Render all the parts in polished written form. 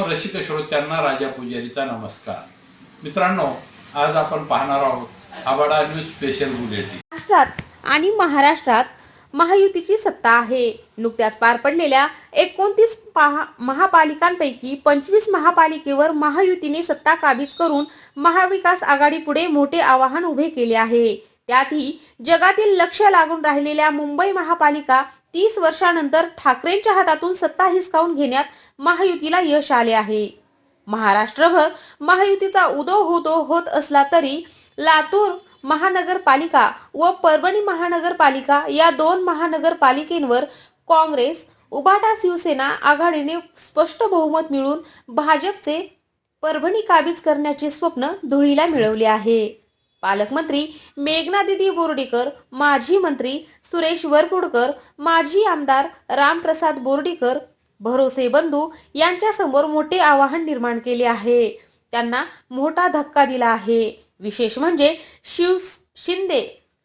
रसिक श्रोत्यांना राजा पुजारीचा नमस्कार. मित्रांनो, आज आपण पाहणार आहोत आबाडा न्यूज स्पेशल बुलेटिन. महाराष्ट्रात आणि महाराष्ट्रात महायुतीची सत्ता आहे. नुकत्याच पार पडलेल्या 29 महापालिकांपैकी 25 महापालिकेवर महायुतीने सत्ता काबीज करून महाविकास आघाडीपुढे मोठे आव्हान उभे केले आहे. त्यातही जगातील लक्ष लागून राहिलेल्या मुंबई महापालिका 30 वर्षांनंतर ठाकरेंच्या हातातून सत्ता हिसकावून घेण्यात महायुतीला यश आले आहे. महाराष्ट्रभर महायुतीचा उदो होत असला तरी लातूर महानगरपालिका व परभणी महानगरपालिका या दोन महानगरपालिकेंवर काँग्रेस, उभाटा, शिवसेना आघाडीने स्पष्ट बहुमत मिळून भाजपचे परभणी काबीज करण्याचे स्वप्न धुळीला मिळवले आहे. पालकमंत्री मेघनादिदी बोर्डीकर, माजी मंत्री सुरेश वरपुडकर, माजी आमदार रामप्रसाद बोर्डीकर, भरोसे बंधू यांच्या समोर मोठे आव्हान निर्माण केले आहे. त्यांना मोठा धक्का दिला आहे. विशेष म्हणजे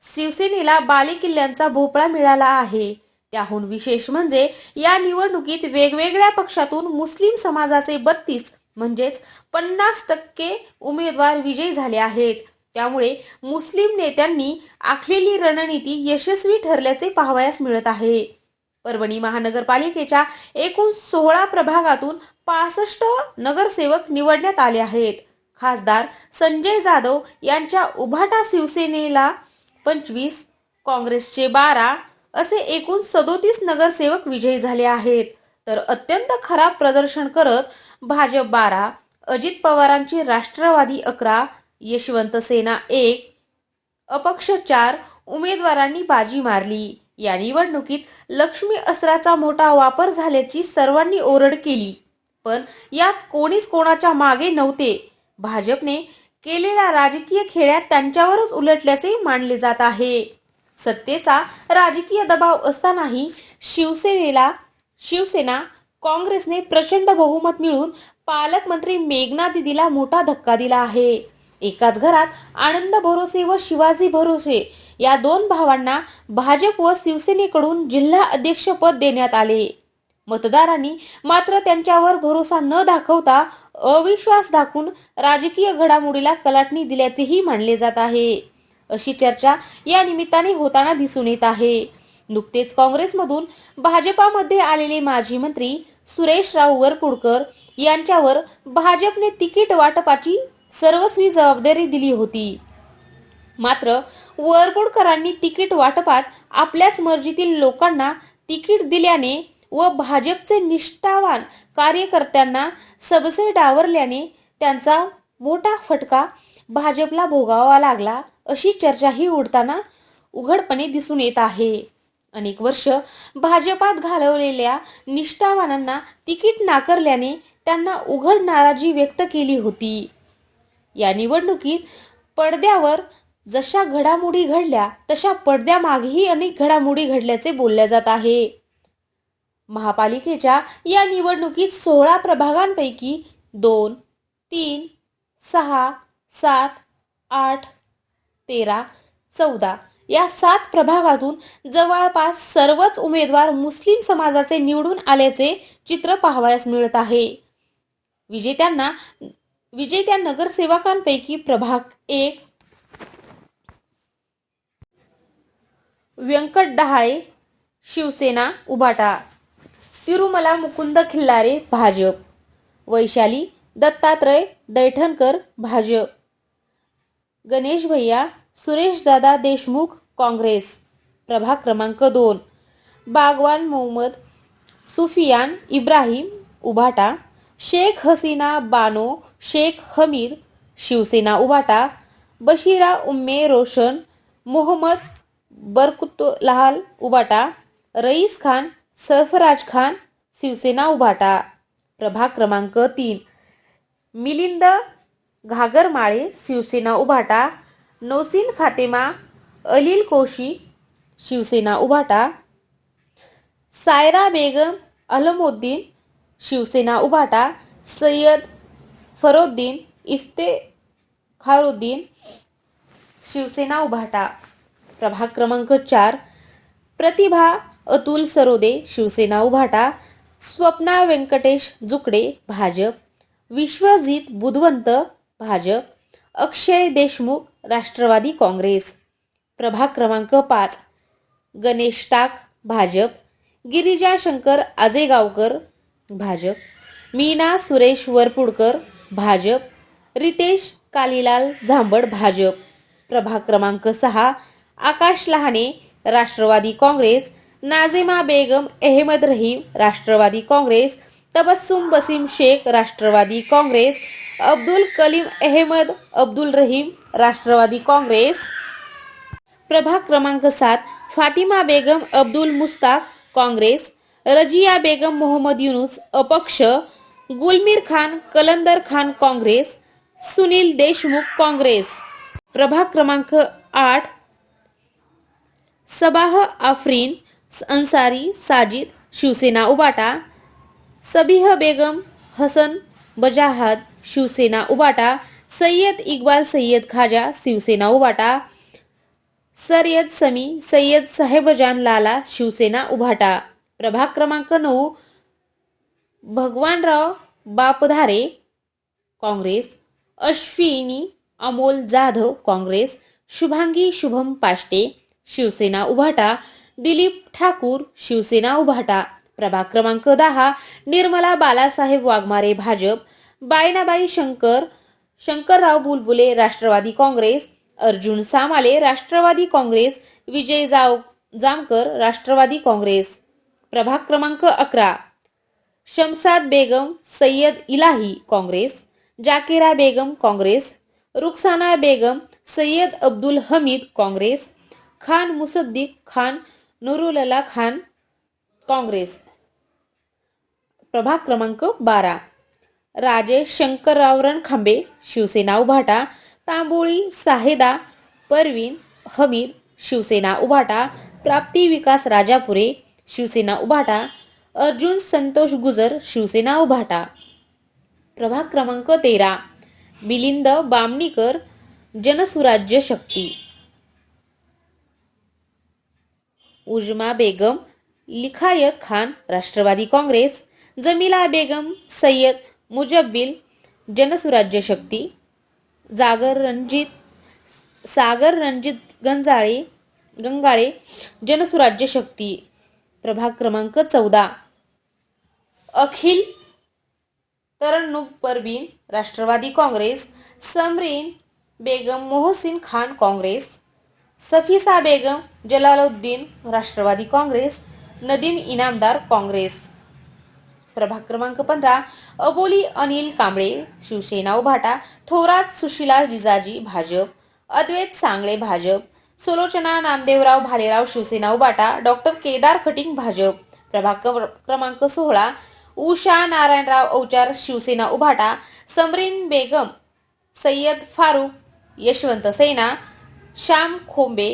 शिवसेनेला बालेकिल्ल्यांचा भोपळा मिळाला आहे. त्याहून विशेष म्हणजे या निवडणुकीत वेगवेगळ्या पक्षातून मुस्लिम समाजाचे 32 म्हणजेच 50% उमेदवार विजयी झाले आहेत. त्यामुळे मुस्लिम नेत्यांनी आखलेली रणनीती यशस्वी ठरल्याचे पाहावयास मिळत आहे. परभणी महानगरपालिकेच्या एकूण 16 प्रभागातून 65 नगरसेवक निवडण्यात आले आहेत. खासदार संजय जाधव यांच्या उभाटा शिवसेनेला 25, काँग्रेसचे 12 असे एकूण 37 नगरसेवक विजयी झाले आहेत. तर अत्यंत खराब प्रदर्शन करत भाजप 12, अजित पवारांची राष्ट्रवादी 11, यशवंत सेना 1, अपक्ष 4 उमेदवारांनी बाजी मारली. या निवडणुकीत लक्ष्मी अस्त्राचा मोठा वापर झाल्याची सर्वांनी ओरड केली, पण यात कोणीच कोणाच्या मागे नव्हते. भाजपने केलेल्या राजकीय खेळात त्यांच्यावरच उलटल्याचे मानले जात आहे. सत्तेचा राजकीय दबाव असतानाही शिवसेना काँग्रेसने प्रचंड बहुमत मिळून पालकमंत्री मेघनादिदीला मोठा धक्का दिला आहे. एकाच घरात आनंद भरोसे व शिवाजी भरोसे या दोन भावांना भाजप व शिवसेनेकडून जिल्हा अध्यक्ष पद देण्यात आले. मतदारांनी मात्र त्यांच्यावर भरोसा न दाखवता अविश्वास दाखवून राजकीय घडामोडीला कलाटणी दिल्याचेही मानले जात आहे. अशी चर्चा या निमित्ताने होताना दिसून येत आहे. नुकतेच काँग्रेसमधून भाजपामध्ये आलेले माजी मंत्री सुरेशराव वरपुडकर यांच्यावर भाजपने तिकीट वाटपाची सर्वस्वी जबाबदारी दिली होती. मात्र वरपुडकरांनी तिकीट वाटपात आपल्याच मर्जीतील लोकांना तिकीट दिल्याने व भाजपचे निष्ठावान कार्यकर्त्यांना सबसे डावरल्याने त्यांचा मोठा फटका भाजपला भोगावा लागला, अशी चर्चाही उडताना उघडपणे दिसून येत आहे. अनेक वर्ष भाजपात घालवलेल्या निष्ठावानांना तिकीट नाकारल्याने त्यांना उघड नाराजी व्यक्त केली होती. या निवडणुकीत पडद्यावर जशा घडामोडी घडल्या तशा पडद्यामागेही अनेक घडामोडी घडल्याचे बोलले जात आहे. महापालिकेच्या या निवडणुकीत 16 प्रभागांपैकी 2, 3, 6, 7, 8, 13, 14 या 7 प्रभागातून जवळपास सर्वच उमेदवार मुस्लिम समाजाचे निवडून आल्याचे चित्र पाहावयास मिळत आहे. विजेत्या नगरसेवकांपैकी प्रभाग 1 व्यंकट डहाळे शिवसेना उभाटा, तिरुमला मुकुंद खिल्लारे भाजप, वैशाली दत्तात्रय दैठणकर भाजप, गणेश भैया सुरेशदादा देशमुख काँग्रेस, प्रभाग क्रमांक 2 बागवान मोहम्मद सुफियान इब्राहिम उभाटा, शेख हसीना बानो शेख हमीद शिवसेना उभाटा, बशीरा उम्मे रोशन मोहम्मद बरकुतलाल उभाटा, रईस खान सरफराज खान शिवसेना उभाटा, प्रभाग क्रमांक 3 मिलिंद घागरमाळे शिवसेना उभाटा, नौसीन फातेमा अलील कोशी शिवसेना उभाटा, सायरा बेगम अलमुद्दीन शिवसेना उभाटा, सय्यद फरोद्दीन इफ्तेखारुद्दीन शिवसेना उभाटा, प्रभाग क्रमांक 4 प्रतिभा अतुल सरोदे शिवसेना उभाटा, स्वप्ना व्यंकटेश जुकडे भाजप, विश्वजित बुधवंत भाजप, अक्षय देशमुख राष्ट्रवादी काँग्रेस, प्रभाग क्रमांक 5 गणेश टाक भाजप, गिरिजा शंकर आजेगावकर भाजप, मीना सुरेश वरपुडकर भाजप, रितेश कालीलाल झांबड भाजप, प्रभाग क्रमांक 6 आकाश लहाने राष्ट्रवादी काँग्रेस, नाझिमा बेगम अहमद रहीम राष्ट्रवादी काँग्रेस, तबस्सुम बसीम शेख राष्ट्रवादी काँग्रेस, अब्दुल कलीम अहमद अब्दुल रहीम राष्ट्रवादी काँग्रेस, प्रभाग क्रमांक 7 फातिमा बेगम अब्दुल मुस्ताक काँग्रेस, रजिया बेगम मोहम्मद युनुस अपक्ष, गुलमीर खान कलंदर खान काँग्रेस, सुनील देशमुख काँग्रेस, प्रभाग क्रमांक 8 सबाह आफरीन अन्सारी साजिद शिवसेना उबाटा, सबीह बेगम हसन बजाहद शिवसेना उबाटा, सय्यद इक्बाल सय्यद खाजा शिवसेना उबाटा, सय्यद समी सय्यद साहेबजान लाला शिवसेना उभाटा, प्रभाग क्रमांक 9 भगवानराव बापधारे काँग्रेस, अश्विनी अमोल जाधव काँग्रेस, शुभांगी शुभम पाष्टे शिवसेना उभाटा, दिलीप ठाकूर शिवसेना उभाटा, प्रभाग क्रमांक 10 निर्मला बालासाहेब वाघमारे भाजप, बायनाबाई शंकरराव बुलबुले राष्ट्रवादी काँग्रेस, अर्जुन सामाले राष्ट्रवादी काँग्रेस, विजय जामकर राष्ट्रवादी काँग्रेस, प्रभाग क्रमांक 11 शमसाद बेगम सय्यद इलाही काँग्रेस, जाकिरा बेगम काँग्रेस, रुखसाना बेगम सय्यद अब्दुल हमीद काँग्रेस, खान मुसद्दीक खान नुरुल्ला खान काँग्रेस, प्रभाग क्रमांक 12 राजेश शंकरराव रणखांबे शिवसेना उभाटा, तांबोळी साहेदा परवीन हमीद शिवसेना उभाटा, प्राप्ती विकास राजापुरे शिवसेना उभाटा, अर्जुन संतोष गुजर शिवसेना उभाटा, प्रभाग क्रमांक 13 मिलिंद बामणीकर जनसुराज्य शक्ती, उजमा बेगम लिखायत खान राष्ट्रवादी काँग्रेस, जमीला बेगम सय्यद मुजब्बिल जनसुराज्य शक्ती, सागर रणजित गंगाळे जनसुराज्य शक्ती, प्रभाग क्रमांक 14 अखिल तरन्नुम परवीन राष्ट्रवादी काँग्रेस, समरीन बेगम मोहसिन खान काँग्रेस, सफिसा बेगम जलालुद्दीन राष्ट्रवादी काँग्रेस, नदीम इनामदार काँग्रेस, प्रभाग क्रमांक 15 अबोली अनिल कांबळे शिवसेना उभाटा, थोरात सुशीला जिजाजी भाजप, अद्वैत सांगळे भाजप, सुलोचना नामदेवराव भालेराव शिवसेना उभाटा, डॉक्टर केदार खटिंग भाजप, प्रभाग क्रमांक 16 उषा नारायणराव औचार शिवसेना उभाटा, समरीन बेगम सय्यद फारुख यशवंत सेना, श्याम खोंबे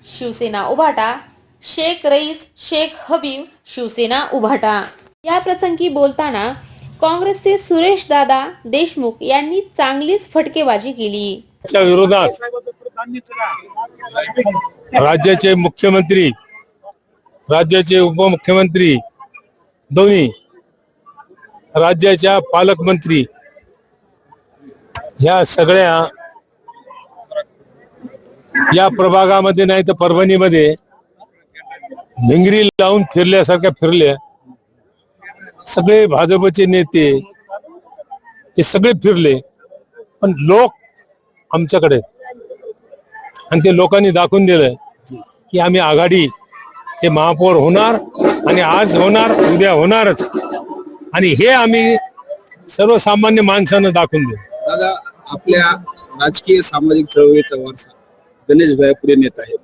शिवसेना उभाटा, शेख रईस शेख हबीब शिवसेना उभाटा. या प्रसंगी बोलताना काँग्रेसचे सुरेश दादा देशमुख यांनी चांगलीच फटकेबाजी केली. च्या विरोधात राज्याचे मुख्यमंत्री, राज्याचे उपमुख्यमंत्री दोन्ही, राज्याच्या पालकमंत्री ह्या सगळ्या या प्रभागामध्ये नाही तर परभणीमध्ये भिंगरी लावून फिरल्यासारख्या फिरल्या. सगळे भाजपचे नेते हे सगळे फिरले, पण लोक आमच्याकडे आणि ते लोकांनी दाखवून दिलं की आम्ही आघाडी, हे महापौर होणार आणि आज होणार, उद्या होणारच, आणि हे आम्ही सर्वसामान्य माणसानं दाखवून दिलं. दादा, आपल्या राजकीय सामाजिक चळवळीचा वारसा गणेश भाई पुढे नेत आहे.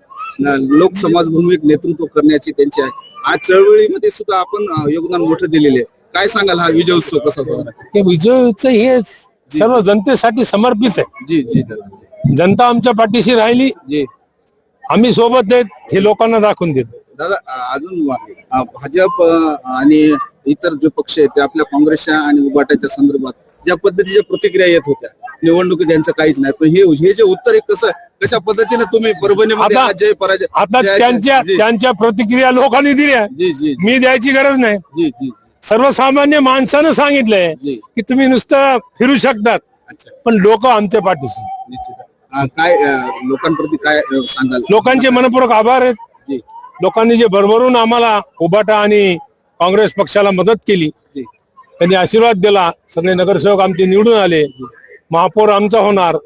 लोक समाजभूमिक नेतृत्व करण्याची त्यांची आहे. आज चळवळीमध्ये सुद्धा आपण योगदान मोठं दिलेले आहे. काय सांगाल, हा विजय उत्सव कसा साजरा? हे विजयचं हे सर्व जनतेसाठी समर्पित आहे. जी जी जनता आमच्या पाठीशी राहिली, जी, आम्ही सोबत आहेत, हे लोकांना दाखवून दिलं. दादा, अजून भाजप आणि इतर जे पक्ष आहेत ते आपल्या काँग्रेसच्या आणि उभाटाच्या संदर्भात ज्या पद्धतीच्या प्रतिक्रिया येत होत्या निवडणुकीत, त्यांचं काहीच नाही, पण हे जे उत्तर आहे कशा पद्धतीने तुम्ही परभणीमध्ये जय पराजय आता त्यांच्या प्रतिक्रिया लोकांनी दिल्या, जी जी मी द्यायची गरज नाही. जी जी सर्वसामान्य माणसानं सांगितलंय जी. की तुम्ही नुसतं फिरू शकतात, अच्छा, पण लोक आमच्या पाठीशी. निश्चित. काय लोकांप्रती काय सांगाल? लोकांचे मनपूर्वक आभार आहेत. जी, लोकांनी जे भरभरून आम्हाला उभाटा आणि काँग्रेस पक्षाला मदत केली, जी, त्यांनी आशीर्वाद दिला. सगळे नगरसेवक आमचे निवडून आले. महापौर आमचा होणार,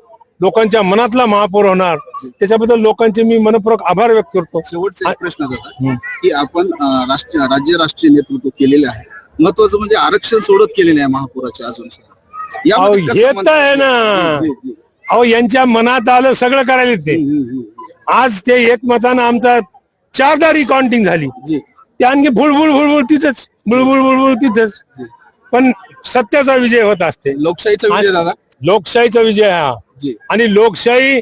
लोकांच्या मनातला महापौर होणार. त्याच्याबद्दल लोकांचे मी मनपूर्वक आभार व्यक्त करतो. शेवटचा एक प्रश्न दादा, की आपण राज्य राष्ट्रीय नेतृत्व केलेले आहे. महत्वाचं म्हणजे आरक्षण सोडत केलेले आहे महापौराचे अजून सुद्धा. अहो, यामध्ये कसं हे तर म्हणता आहे येईल? ना. जी, जी, अहो, यांच्या मनात आलं सगळं करायला ते. आज ते एकमतानं आमचा 4दा रिकाउंटिंग झाली. जी, ते आणखी भुळभुळ भुळभुळ तिथंच, बुळबुळ बुळबुळ तिथंच. पण सत्याचा विजय होत असते. लोकशाहीचा विजय दादा. लोकशाहीचा विजय हा. जी, आणि लोकशाही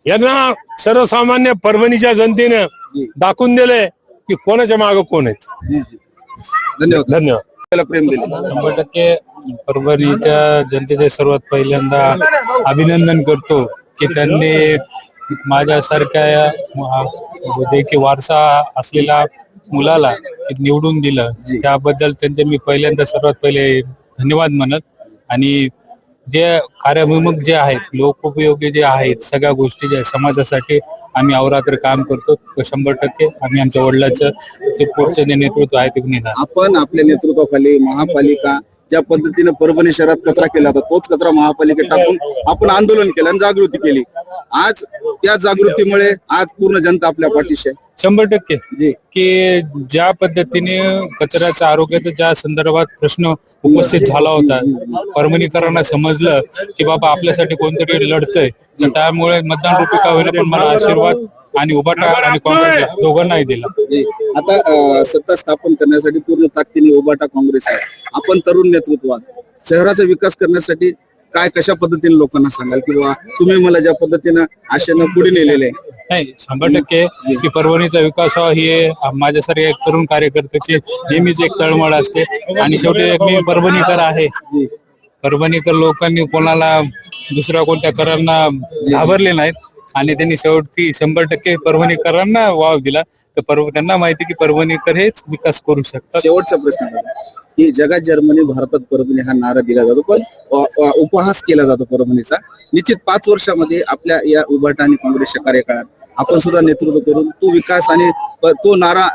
यांना सर्वसामान्य परभणीच्या जनतेनं जी, दाखवून दिले की कोणाच्या मागे कोण आहेत. जी, जी. धन्यवाद. धन्यवाद. त्याला प्रेम दिले. 100% परभणीच्या जनतेचे सर्वात पहिल्यांदा अभिनंदन करतो की त्यांनी माझ्यासारख्या देखील वारसा असलेल्या मुलाला निवडून दिलं. त्याबद्दल त्यांचे मी पहिल्यांदा सर्वात पहिले धन्यवाद म्हणत. आणि जे कार्याभिमुख जे आहेत, लोकोपयोगी जे आहेत, सगळ्या गोष्टी ज्या समाजासाठी आम्ही अहोरात्र काम करतो. 100% आम्ही आमच्या वडिलांचं ते पुढचं जे नेतृत्व आहे ते निदान. आपण आपल्या नेतृत्वाखाली महापालिका ज्या पद्धतीने परभणी शहरात कचरा केला होता, तोच कचरा महापालिकेत टाकून आपण आंदोलन केलं आणि जागृती केली. आज त्या जागृतीमुळे आज पूर्ण जनता आपल्या पाठीशी आहे. 100% जी, की ज्या पद्धतीने कचऱ्याच्या आरोग्याचा ज्या संदर्भात प्रश्न उपस्थित झाला होता, परभणीकरांना समजलं की बाबा आपल्यासाठी कोणतरी लढतंय, तर त्यामुळे मतदान रूपी का होईना पण मला आशीर्वाद आणि उभाटा आणि काँग्रेस दोघांनाही दिला. जी. आता सत्ता स्थापन करण्यासाठी पूर्ण ताकदीने उभाटा काँग्रेस आहे. आपण तरुण नेतृत्वात शहराचा विकास करण्यासाठी काय कशा पद्धतीने लोकांना सांगाल, किंवा तुम्ही मला ज्या पद्धतीनं आशेनं पुढे नेलेले आहे? नाही, 100% की परभणीचा विकास व्हावा ही माझ्यासारख्या एक तरुण कार्यकर्त्याची नेहमीच एक तळमळ असते. आणि शेवटी मी परभणीकर आहे. परभणीकर लोकांनी कोणाला दुसऱ्या कोणत्या करांना घाबरले नाहीत आणि त्यांनी शेवटी 100% परभणीकरांना वाव दिला. तर त्यांना माहिती की परभणीकर हेच विकास करू शकतात. शेवटचा प्रश्न आहे की जगात जर्मनी, भारतात परभणी हा नारा दिला जातो, पण उपहास केला जातो परभणीचा. निश्चित 5 वर्षामध्ये आपल्या या उभाटा आणि काँग्रेसच्या कार्यकाळात आपण सुद्धा नेतृत्व करून तो विकास आणि तो नारा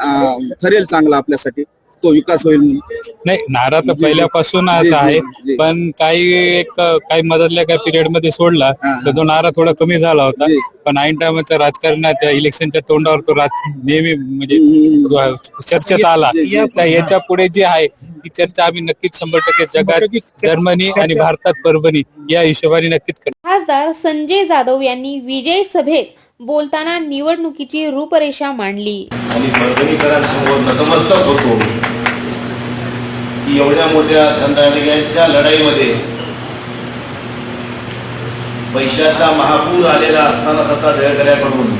ठरेल चांगला आपल्यासाठी, तो विकास होईल म्हणून. नाही, नारा तर पहिल्यापासून आहे, पण काही मधल्या काही पिरियड मध्ये सोडला तर तो नारा थोडा कमी झाला होता. पण ऐन टायमाच्या राजकारणात इलेक्शनच्या तोंडावर तो नेहमी म्हणजे चर्चेत आला. तर याच्या पुढे जी आहे ती चर्चा आम्ही नक्कीच 100% जगात जर्मनी आणि भारतात परभणी या हिशोबाने नक्कीच करू. खासदार संजय जाधव यांनी विजय सभेत बोलताना निवडणुकीची रूपरेषा मांडली. आणि परभणीकरांसमोर नतमस्तक होतो की एवढ्या मोठ्या धनदांडग्यांच्या लढाईमध्ये पैशाचा महापूर आलेला असताना सत्ता दळकऱ्याकडून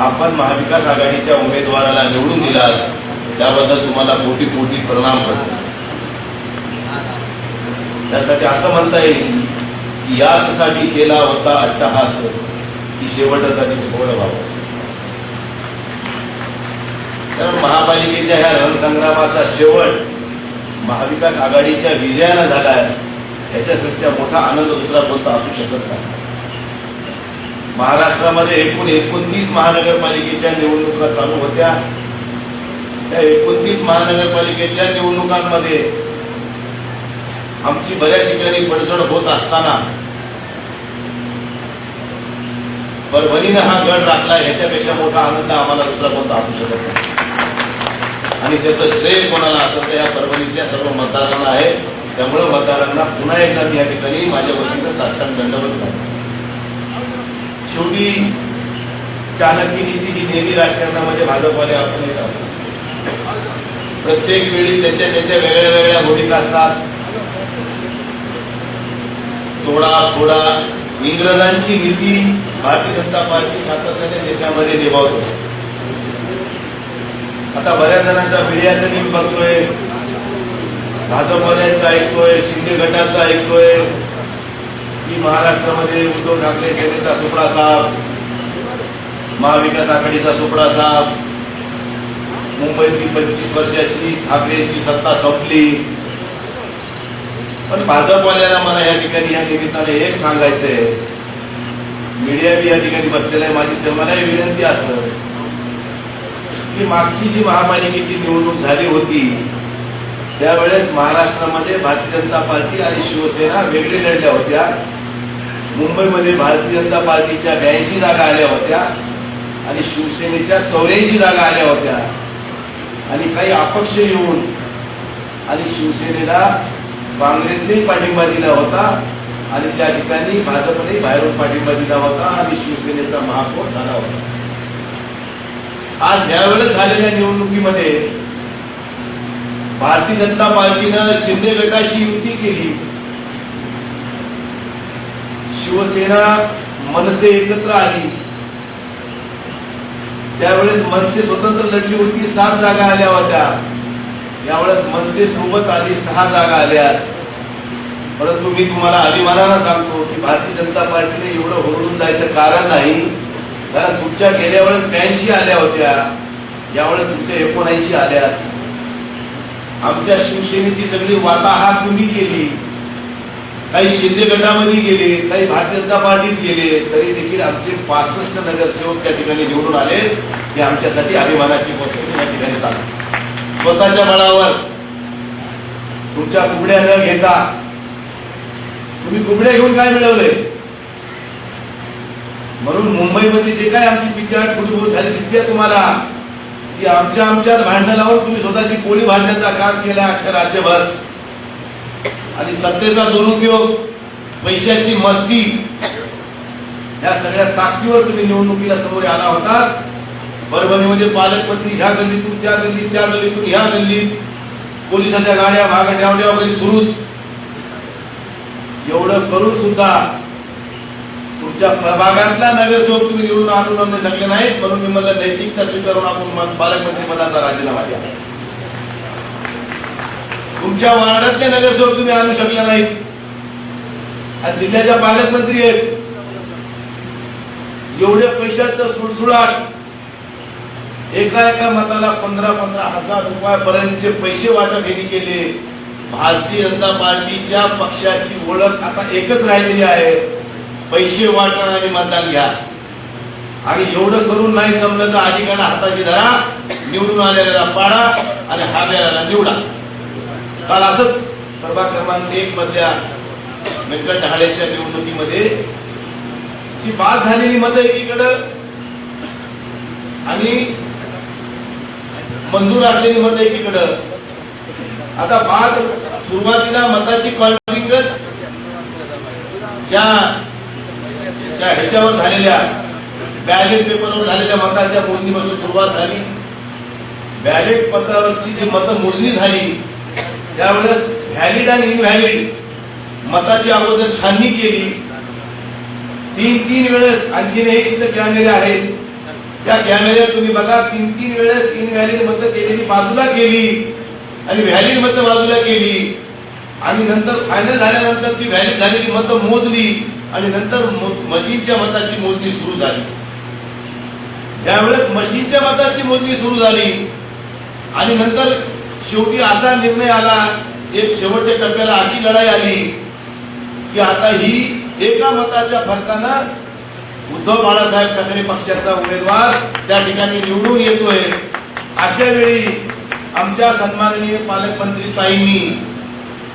आपण महाविकास आघाडीच्या उमेदवाराला निवडून दिलात, त्याबद्दल तुम्हाला कोटी कोटी प्रणाम करतो. त्यासाठी असं म्हणता येईल की याचसाठी केला होता अट्टहास की शेवटचा निष्फळ व्हावा. कारण महापालिकेच्या ह्या रणसंग्रामाचा शेवट महाविकास आघाडीच्या विजयानं झाला आहे, याच्यापेक्षा मोठा आनंद दुसरा कोणता असू शकत नाही. महाराष्ट्रामध्ये एकूण 29 महानगरपालिकेच्या निवडणुका चालू होत्या. त्या 29 महानगरपालिकेच्या निवडणुकांमध्ये आमची बऱ्याच ठिकाणी पडझड होत असताना परभणीनं हा गड राखला, ह्याच्यापेक्षा मोठा आनंद आम्हाला दुसरा कोणता असू शकत नाही. आणि त्याचं श्रेय कोणाला असेल तर या परभणीतल्या सर्व मतदारांना आहे. त्यामुळे मतदारांना पुन्हा एकदा मी या ठिकाणी माझ्या वतीनं साष्टांग दंडवत करतो. शेवटी चाणक्य नीती ही नेहमी राजकारणामध्ये भाजपवाले आपण येत आहोत. प्रत्येक वेळी त्याच्या वेगळ्या वेगळ्या भूमिका असतात. थोडा थोडा इंग्रजांची नीती भारतीय जनता पार्टी सातत्याने देशामध्ये निभावतो. आता बऱ्याच जणांचा मीडियाचं मी बघतोय, भाजपवाल्यांचा ऐकतोय, शिंदे गटाचा ऐकतोय की महाराष्ट्रामध्ये उद्धव ठाकरे सेनेचा सुपडा साहेब, महाविकास आघाडीचा सुपडा साहेब, मुंबईतली 25 वर्षाची ठाकरेंची सत्ता संपली. पण भाजपवाल्यांना मला या ठिकाणी या निमित्ताने एक सांगायचंय, मीडिया बी या ठिकाणी बसलेला आहे, माझी तुम्हालाही विनंती असतं की मागची जी महापालिकेची निवडणूक झाली होती त्यावेळेस महाराष्ट्रामध्ये भारतीय जनता पार्टी आणि शिवसेना वेगळे लढल्या होत्या. मुंबईमध्ये भारतीय जनता पार्टीच्या 82 जागा आल्या होत्या आणि शिवसेनेच्या 84 जागा आल्या होत्या. आणि काही अपक्ष येऊन आणि शिवसेनेला काँग्रेसने पाठिंबा दिला होता आणि त्या ठिकाणी भाजपने बाहेरून पाठिंबा दिला होता आणि शिवसेनेचा महापौर झाला होता. आज यावेळेस झालेल्या निवडणुकीमध्ये भारतीय जनता पार्टीनं शिंदे गटाशी युती केली. शिवसेना मनसे एकत्र आली. त्यावेळेस मनसे स्वतंत्र लढली होती, 7 जागा आल्या होत्या. यावेळेस मनसे सोबत आली, 6 जागा आल्या. परंतु मी तुम्हाला अभिमानानं सांगतो की भारतीय जनता पार्टीने एवढं होरून जायचं कारण नाही, कारण तुमच्या गेल्या वेळेस 82 आल्या होत्या, यावेळेस तुमच्या 79 आल्या. आमच्या शिवसेनेची सगळी वाताहात तुम्ही केली. काही शिंदे गटामध्ये गेले, काही भारतीय जनता पार्टीत गेले, तरी देखील आमचे 65 नगरसेवक त्या ठिकाणी निवडून आले. ही आमच्यासाठी अभिमानाची गोष्ट त्या ठिकाणी सांगतो. स्वतःच्या बळावर तुमच्या कुबड्या न घेता तुम्ही कुबड्या घेऊन काय मिळवले? म्हणून मुंबईमध्ये जे काय आमची पिछाड फुटबॉल झाली दिसते तुम्हाला, की आमच्यात भांडणं लावून तुम्ही स्वतःची पोळी भाजण्याचा काम केला अख्ख्या राज्यभर. आणि सत्तेचा दुरुपयोग, पैशाची मस्ती, या सगळ्या ताकदीवर तुम्ही निवडणुकीला समोर आला होता. परभणीमध्ये पालकमंत्री ह्या गल्लीतून त्या गल्लीत, त्या गल्लीतून ह्या गल्लीत, पोलिसांच्या गाड्या मागे ठेवल्या वगैरे सुरूच. एवढं करून सुद्धा तुमच्या प्रभागातला नगरसेवक तुम्ही निवडून आणून थकले नाहीत. म्हणून मी मला नैतिकता स्वीकारून आपण पालकमंत्री पदाचा राजीनामा द्या. तुमच्या वार्डातले नगरसेवक तुम्ही आणू शकला नाहीत. आज जिल्ह्याच्या पालकमंत्री आहेत. एवढ्या पैशाचं सुळसुळाट, एका मताला 15,000 रुपयापर्यंतचे पैसे वाटप यांनी केले. भारतीय जनता पार्टीच्या पक्षाची ओळख आता एकच राहिलेली आहे, पैसे वाटण आणि मतदान घ्या. आणि एवढं करून नाही जमलं तर अधिकाऱ्याला हाताची धरा, निवडून आलेला पाडा आणि हारलेला निवडा. काल असंच प्रभाग क्रमांक 1 मधल्या व्यंकट ढाळेच्या निवडणुकीमध्ये जी बाद झालेली मतं एकीकडं आणि मंजूर असलेली मतं एकीकडं. आता बाद सुरुवातीला मताची कॉन्ट्रिंगच त्या ह्याच्यावर झालेल्या बॅलेट पेपरवर झालेल्या मताच्या मोजणीपासून सुरुवात झाली. बॅलेट पत्रावरची जी मतं मोजणी झाली त्यावेळेस व्हॅलिड आणि इनव्हॅलिड मताची अगोदर छाननी केली. 3 वेळेस आणखीन एक इथं कॅमेरे आहेत, त्या कॅमेऱ्यात तुम्ही बघा 3 वेळेस इनव्हॅलिड मतं केलेली बाजूला केली आणि व्हॅलिड मतं बाजूला केली. आणि नंतर फायनल झाल्यानंतर ती व्हॅलिड झालेली मतं मोजली आणि नंतर मशीनच्या मताची मोजणी सुरू झाली. ज्यावेळेस मशीनच्या मताची मोजणी सुरू झाली आणि नंतर शेवटी असा निर्णय आला, एक शेवटच्या टप्प्याला अशी लढाई आली की आता ही एका मताच्या फरकानं उद्धव बाळासाहेब ठाकरे पक्षाचा उमेदवार त्या ठिकाणी निवडून येतोय. अशा वेळी आमच्या सन्माननीय पालकमंत्री ताईंनी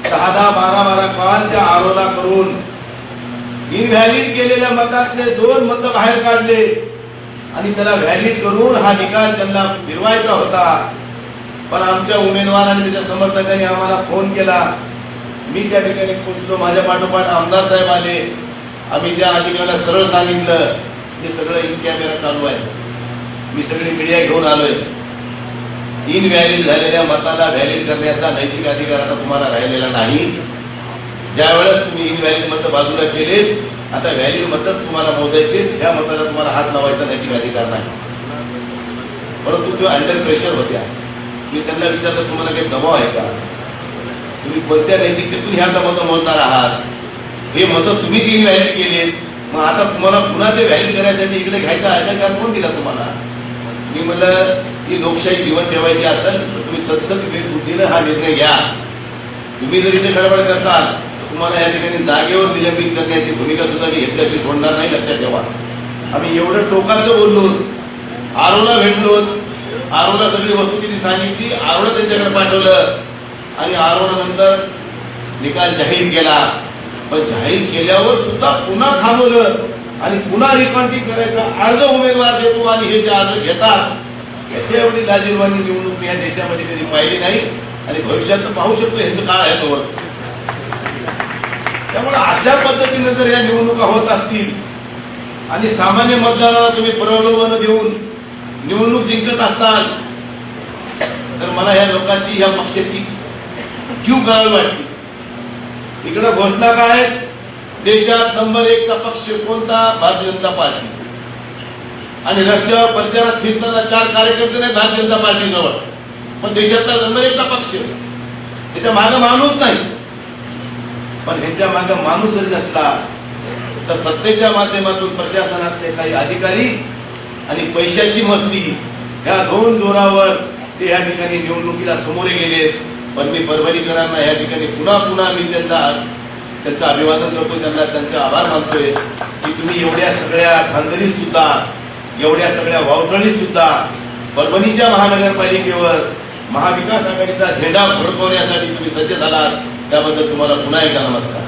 10-12 कॉलच्या आरोला करून इनव्हॅलिड केलेल्या मतातले 2 मतं बाहेर काढले आणि त्याला व्हॅलिड करून हा निकाल त्यांना फिरवायचा होता. पण आमच्या उमेदवारांनी त्याच्या समर्थकांनी आम्हाला फोन केला. मी त्या ठिकाणी पोहोचलो, माझ्या पाठोपाठ आमदार साहेब आले. आम्ही त्या अधिकाऱ्याला सरळ सांगितलं हे सगळं इन कॅमेरा चालू आहे, मी सगळी मीडिया घेऊन आलोय. इनव्हॅलिड झालेल्या मताला व्हॅलिड करण्याचा नैतिक अधिकार आता तुम्हाला राहिलेला नाही. ज्यावेळेस तुम्ही इनव्हॅलिड मतं बाजूला केलेत, आता व्हॅलिड मतच तुम्हाला मोजायचे, ह्या मताला तुम्हाला हात लावायचा नैतिक अधिकार नाही. परंतु तो अंडर प्रेशर होत्या. मी त्यांना विचारलं तुम्हाला काही दबाव आहे का, तुम्ही कोणत्या नैतिकतेतून ह्या मतं मोजणार आहात, हे मतं तुम्ही इनव्हॅलिड केलेत, मग आता तुम्हाला पुन्हा ते व्हॅलिड करण्यासाठी इकडे घ्यायचं आहे का, कोण दिला तुम्हाला? मी म्हणलं ही लोकशाही जीवन ठेवायची असेल तर तुम्ही सत्सद बुद्धीनं हा निर्णय घ्या. तुम्ही जर इथे गडबड करताल तर तुम्हाला या ठिकाणी जागेवर निलंबित करण्याची भूमिका सुद्धा मी घेतल्याची सोडणार नाही, लक्षात ठेवा. आम्ही एवढं टोकाचं बोललो, आरोला भेटलो, आरोला सगळी वस्तुस्थिती सांगितली, आरोला त्यांच्याकडे पाठवलं आणि आरोला नंतर निकाल जाहीर केला. पण जाहीर केल्यावर सुद्धा पुन्हा थांबवलं आणि पुन्हा रिकाउंटिंग करायचा अर्ज उमेदवार देतो आणि हे जे अर्ज घेतात याच्या एवढी लाजीरवाणी निवडणूक या देशामध्ये कधी पाहिली नाही आणि भविष्यात पाहू शकतो हे काळ आहे तोवर. त्यामुळे अशा पद्धतीने जर या निवडणुका होत असतील आणि सामान्य मतदाराला तुम्ही प्रलोभन देऊन निवडणूक जिंकत असताल तर मला या लोकांची या पक्षाची क्यू करावी वाटते. इकडे घोषणा काय, देशात नंबर 1 चा पक्ष कोणता, भारतीय जनता पार्टी. आणि रस्त्यावर प्रचारात फिरताना 4 कार्यकर्ते नाही भारतीय जनता पार्टीजवळ, पण देशातला नंबर 1 चा पक्ष. त्याच्या मागे माणूस नाही, पण ह्याच्या मागे माणूस जरी नसला तर सत्तेच्या माध्यमातून प्रशासनातले काही अधिकारी आणि पैशाची मस्ती ह्या दोन जोरावर ते या ठिकाणी निवडणुकीला समोरे गेले. पण मी परभणीकरांना या ठिकाणी पुन्हा पुन्हा मी त्यांचं अभिवादन करतो, त्यांना त्यांचे आभार मानतोय की तुम्ही एवढ्या सगळ्या धांदलीत सुद्धा, एवढ्या सगळ्या वावटळीत सुद्धा परभणीच्या महानगरपालिकेवर महाविकास आघाडीचा झेंडा फडकवण्यासाठी तुम्ही सज्ज झालात. त्याबद्दल तुम्हाला पुन्हा एकदा नमस्कार.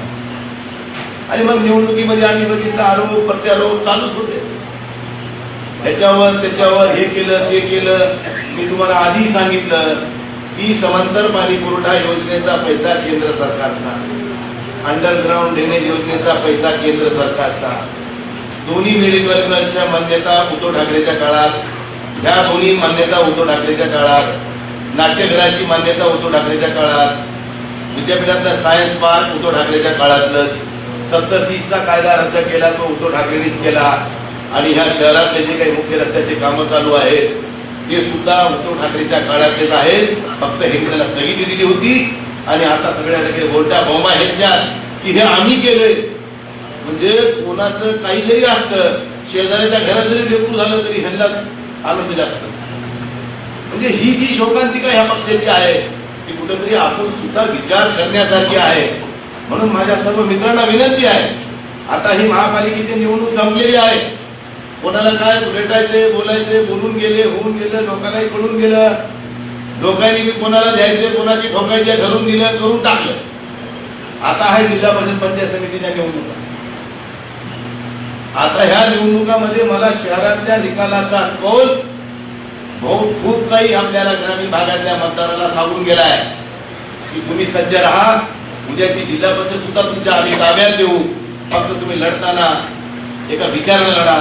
आणि मग निवडणुकीमध्ये आम्ही बघितलं आरोप प्रत्यारोप चालूच होते, ह्याच्यावर त्याच्यावर हे केलं ते केलं. मी तुम्हाला आधी सांगितलं की समांतर पाणी पुरवठा योजनेचा पैसा केंद्र सरकारचा, अंडरग्राउंड ड्रेनेज योजनेचा पैसा केंद्र सरकारचा, दोन्ही मेडिकलच्या मान्यता उद्धव ठाकरेच्या काळात, ह्या दोन्ही मान्यता उद्धव ठाकरेच्या काळात, नाट्यगृहाची मान्यता उद्धव ठाकरेच्या काळात, विद्यापीठातला सायन्स पार्क उद्धव ठाकरेच्या काळातलंच, 70-30 चा कायदा रद्द केला तो उद्धव ठाकरेंनीच केला. आणि ह्या शहरातले जे काही मुख्य रस्त्याचे कामं चालू आहेत ते सुद्धा उद्धव ठाकरेच्या काळातलेच आहेत. फक्त हे त्याला स्थगिती दिली होती आणि आता सगळ्या सगळे बोलट्या बोंबा ह्याच्यात की हे आम्ही केलंय. म्हणजे कोणाचं काही जरी असतं, शेजाऱ्याच्या घरात जरी लेकरू झालं तरी ह्यांना आनंद जास्त. म्हणजे ही जी शोकांतिका ह्या पक्षाची आहे ती कुठेतरी आपण सुद्धा विचार करण्यासारखी आहे. म्हणून माझ्या सर्व मित्रांना विनंती आहे, आता ही महापालिकेची निवडणूक संपलेली आहे. कोणाला काय भेटायचे बोलायचे बोलून गेले, होऊन गेलं, लोकांनाही कळून गेलं. लोकांनी कोणाला द्यायचे कोणाची ठोकायचे घरून दिलं, करून टाकलं. आता आहे जिल्हा परिषद पंचायत समितीच्या निवडणुका. आता ह्या निवडणुकामध्ये मला शहरातल्या निकालाचा कौल खूप काही आपल्याला ग्रामीण भागातल्या मतदाराला सांगून गेलाय की तुम्ही सज्ज राहा, उद्याची जिल्हा परिषद सुद्धा तुमच्या आम्ही ताब्यात देऊ. फक्त तुम्ही लढताना एका विचारानं लढा,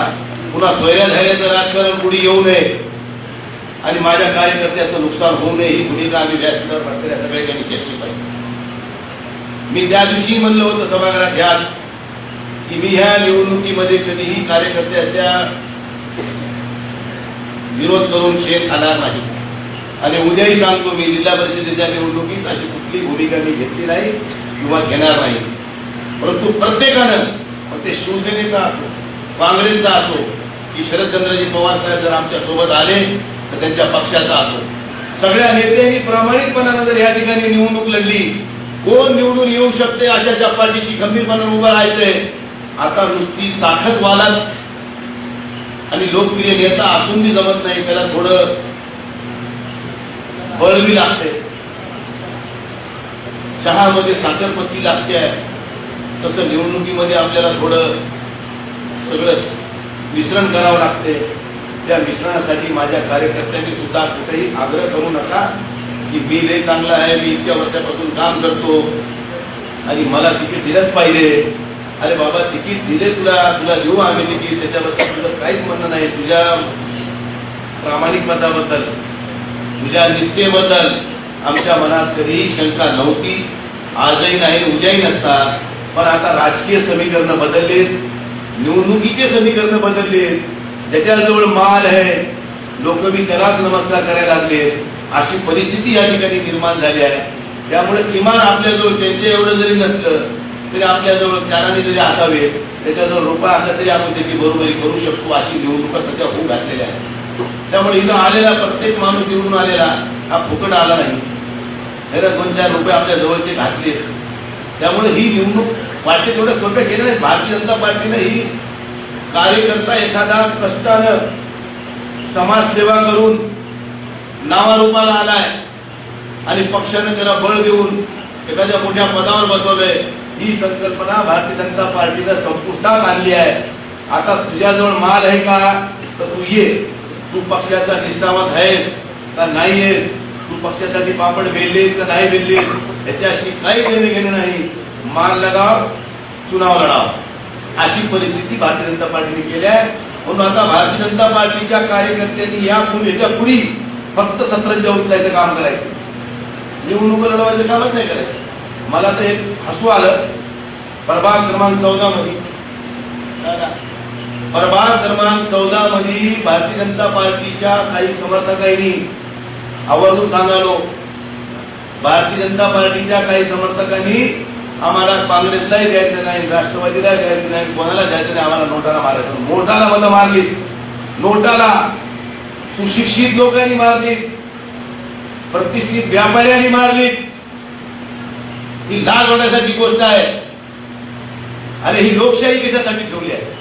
पुन्हा सोयऱ्या राजकारण पुढे येऊ नये आणि माझ्या कार्यकर्त्याचं नुकसान होऊ नये ही भूमिका आम्ही व्यासपीठावर प्रत्येक सगळ्यांनी घेतली पाहिजे. मी त्या दिवशी म्हणलं होतं सभागृहात ह्याच की मी ह्या निवडणुकीमध्ये कधीही कार्यकर्त्याच्या विरोध करून शेत खाणार नाही. आणि उद्याही सांगतो मी जिल्हा परिषदेच्या निवडणुकीत अशी कुठली भूमिका मी घेतली नाही किंवा घेणार नाही. परंतु प्रत्येकानं, मग ते शिवसेनेचा असो काँग्रेसचा असो की शरदचंद्रजी पवार साहेब जर आमच्या सोबत आले तर त्यांच्या पक्षाचा असो, सगळ्या नेत्यांनी प्रामाणिकपणानं जर या ठिकाणी निवडणूक लढली, कोण निवडून येऊ शकते अशाच्या पाठीशी खंबीरपणानं उभं राहायचंय. आता नुसती ताकदवालाच आणि लोकप्रिय नेता असून बी जमत नाही, त्याला थोडं बळवी लागते. चहामध्ये साखरपत्ती लागते, तसं निवडणुकीमध्ये आपल्याला थोडं सगळं मिश्रण करावं लागते. त्या मिश्रणासाठी माझ्या कार्यकर्त्यांनी सुद्धा कुठेही आग्रह करू नका की मी लय चांगला आहे, मी इतक्या वर्षापासून काम करतो आणि मला तिकीट दिलंच पाहिजे. अरे बाबा, तिकीट दिले तुला देऊ आम्ही तिकीट, त्याच्याबद्दल तुझं काहीच म्हणणं नाही. तुझ्या प्रामाणिकपणाबद्दल, तुझ्या निष्ठेबद्दल आमच्या मनात कधीही शंका नव्हती, आजही नाही, उद्याही नसतात. पण आता राजकीय समीकरण बदलले, निवडणुकीचे समीकरण बदलले. ज्याच्याजवळ माल आहे लोक बी त्यालाच नमस्कार करायला लागले, अशी परिस्थिती या ठिकाणी निर्माण झाली आहे. त्यामुळे किमान आपल्याजवळ त्यांचे एवढं जरी नसलं तरी आपल्याजवळ त्याने जरी असावे, त्याच्याजवळ रुपये असला तरी आपण त्याची बरोबरी करू शकतो. अशी निवडणुका सध्या होऊ घातलेल्या आहेत. त्यामुळे इथं आलेला प्रत्येक माणूस निवडून आलेला हा फुकट आला नाही, त्याला 2-4 रुपये आपल्या जवळचे घातले. त्यामुळे ही निवडणूक वाटते तेवढं सोप्या केलं नाही. भारतीय जनता पार्टीनं ही कार्यकर्ता एखादा कष्टानं समाजसेवा करून नावारूपाला आलाय आणि पक्षाने त्याला बळ देऊन एखाद्या मोठ्या पदावर बसवलंय, ही संकल्पना भारतीय जनता पार्टीनं संपुष्टात आणली आहे. आता तुझ्याजवळ माल आहे का तर तू ये, तू पक्षाचा निष्ठावंत आहेस का नाही आहेस, तू पक्षासाठी पापड बेललेस का नाही बेललेस याच्याशी काही देणे घेणे नाही. माल लगाव, चुनाव लढाव, अशी परिस्थिती भारतीय जनता पार्टीने केली आहे. म्हणून आता भारतीय जनता पार्टीच्या कार्यकर्त्यांनी याच्या पुढे फक्त सतरंजा उचलायचं काम करायचं, निवडणूक लढवायचं कामच नाही करायचं. मला तर एक हसू आलं, प्रभाग क्रमांक 14 मध्ये भारतीय जनता पार्टीच्या काही समर्थकांनी आवर्जून सांगालो, भारतीय जनता पार्टीच्या काही समर्थकांनी आम्हाला काँग्रेसलाही द्यायचं नाही, राष्ट्रवादीला द्यायचं नाही, कोणाला द्यायचं नाही, आम्हाला नोटाला मारायचं. नोटाला मतं मारली, नोटाला सुशिक्षित लोकांनी मारली, प्रतिष्ठित व्यापाऱ्यांनी मारली. ही लाज होण्यासाठी गोष्ट आहे. अरे ही लोकशाही कशासाठी ठेवली आहे?